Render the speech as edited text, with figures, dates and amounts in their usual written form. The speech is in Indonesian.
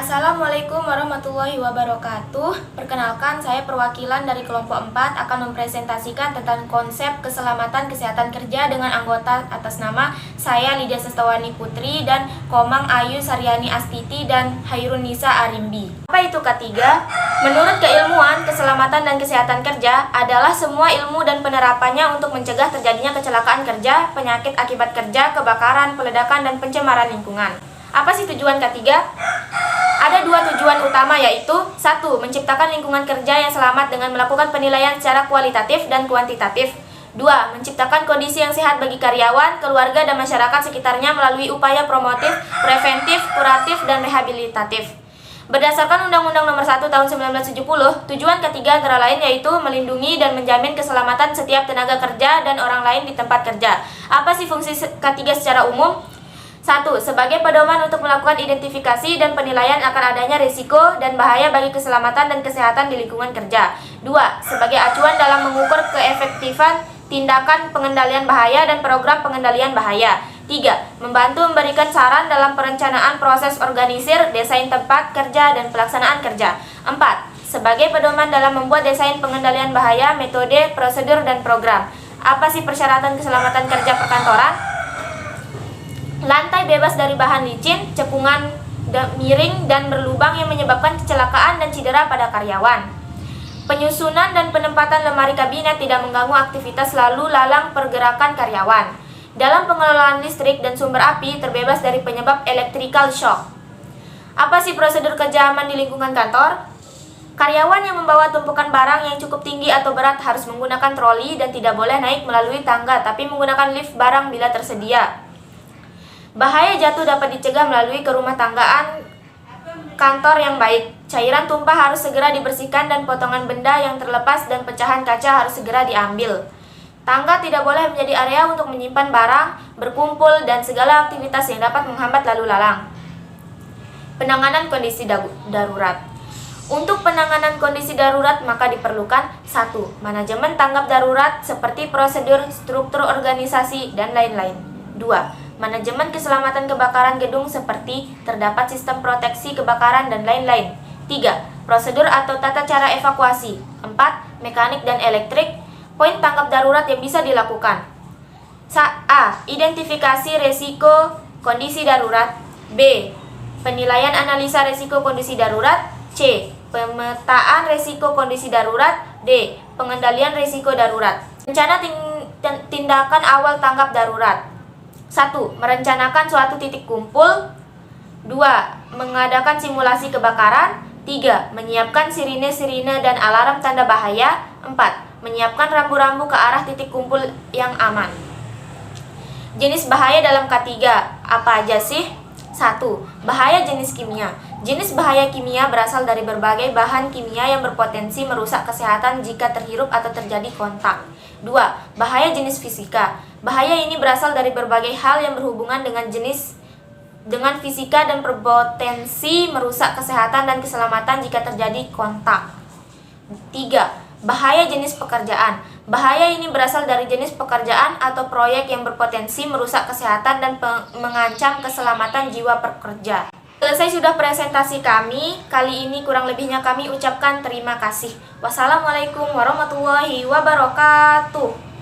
Assalamualaikum warahmatullahi wabarakatuh. Perkenalkan, saya perwakilan dari kelompok 4 akan mempresentasikan tentang konsep keselamatan kesehatan kerja dengan anggota atas nama saya Lydia Sestawani Putri dan Komang Ayu Saryani Astiti dan Hairun Nisa Arimbi. Apa itu K3? Menurut keilmuan, keselamatan dan kesehatan kerja adalah semua ilmu dan penerapannya untuk mencegah terjadinya kecelakaan kerja, penyakit akibat kerja, kebakaran, peledakan, dan pencemaran lingkungan. Apa sih tujuan K3? Ada dua tujuan utama, yaitu 1. Menciptakan lingkungan kerja yang selamat dengan melakukan penilaian secara kualitatif dan kuantitatif. 2. Menciptakan kondisi yang sehat bagi karyawan, keluarga, dan masyarakat sekitarnya melalui upaya promotif, preventif, kuratif, dan rehabilitatif. Berdasarkan Undang-Undang Nomor 1 Tahun 1970, tujuan ketiga antara lain yaitu melindungi dan menjamin keselamatan setiap tenaga kerja dan orang lain di tempat kerja. Apa sih fungsi K3 secara umum? 1. Sebagai pedoman untuk melakukan identifikasi dan penilaian akan adanya risiko dan bahaya bagi keselamatan dan kesehatan di lingkungan kerja. 2. Sebagai acuan dalam mengukur keefektifan tindakan pengendalian bahaya dan program pengendalian bahaya. 3. Membantu memberikan saran dalam perencanaan proses organisir, desain tempat kerja, dan pelaksanaan kerja. 4. Sebagai pedoman dalam membuat desain pengendalian bahaya, metode, prosedur, dan program. Apa sih persyaratan keselamatan kerja perkantoran? Lantai bebas dari bahan licin, cekungan miring dan berlubang yang menyebabkan kecelakaan dan cedera pada karyawan. Penyusunan dan penempatan lemari kabinet tidak mengganggu aktivitas lalu lalang pergerakan karyawan. Dalam pengelolaan listrik dan sumber api terbebas dari penyebab electrical shock. Apa sih prosedur kerja aman di lingkungan kantor? Karyawan yang membawa tumpukan barang yang cukup tinggi atau berat harus menggunakan troli dan tidak boleh naik melalui tangga, tapi menggunakan lift barang bila tersedia. Bahaya jatuh dapat dicegah melalui kerumah tanggaan kantor yang baik. Cairan tumpah harus segera dibersihkan dan potongan benda yang terlepas dan pecahan kaca harus segera diambil. Tangga tidak boleh menjadi area untuk menyimpan barang, berkumpul, dan segala aktivitas yang dapat menghambat lalu lalang. Penanganan kondisi darurat. Untuk penanganan kondisi darurat maka diperlukan 1. Manajemen tanggap darurat seperti prosedur, struktur organisasi, dan lain-lain. 2. Manajemen keselamatan kebakaran gedung seperti terdapat sistem proteksi kebakaran dan lain-lain. 3. Prosedur atau tata cara evakuasi. 4. Mekanik dan elektrik. Poin tanggap darurat yang bisa dilakukan. A. Identifikasi resiko kondisi darurat. B. Penilaian analisa resiko kondisi darurat. C. Pemetaan resiko kondisi darurat. D. Pengendalian resiko darurat. Rencana tindakan awal tanggap darurat. 1. Merencanakan suatu titik kumpul. 2. Mengadakan simulasi kebakaran. 3. Menyiapkan sirine-sirine dan alarm tanda bahaya. 4. Menyiapkan rambu-rambu ke arah titik kumpul yang aman. Jenis bahaya dalam K3 apa aja sih? 1. Bahaya jenis kimia. Jenis bahaya kimia berasal dari berbagai bahan kimia yang berpotensi merusak kesehatan jika terhirup atau terjadi kontak. 2. Bahaya jenis fisika. Bahaya ini berasal dari berbagai hal yang berhubungan dengan fisika dan berpotensi merusak kesehatan dan keselamatan jika terjadi kontak. 3. Bahaya jenis pekerjaan. Bahaya ini berasal dari jenis pekerjaan atau proyek yang berpotensi merusak kesehatan dan mengancam keselamatan jiwa pekerja. Selesai sudah presentasi kami. Kali ini kurang lebihnya kami ucapkan terima kasih. Wassalamualaikum warahmatullahi wabarakatuh.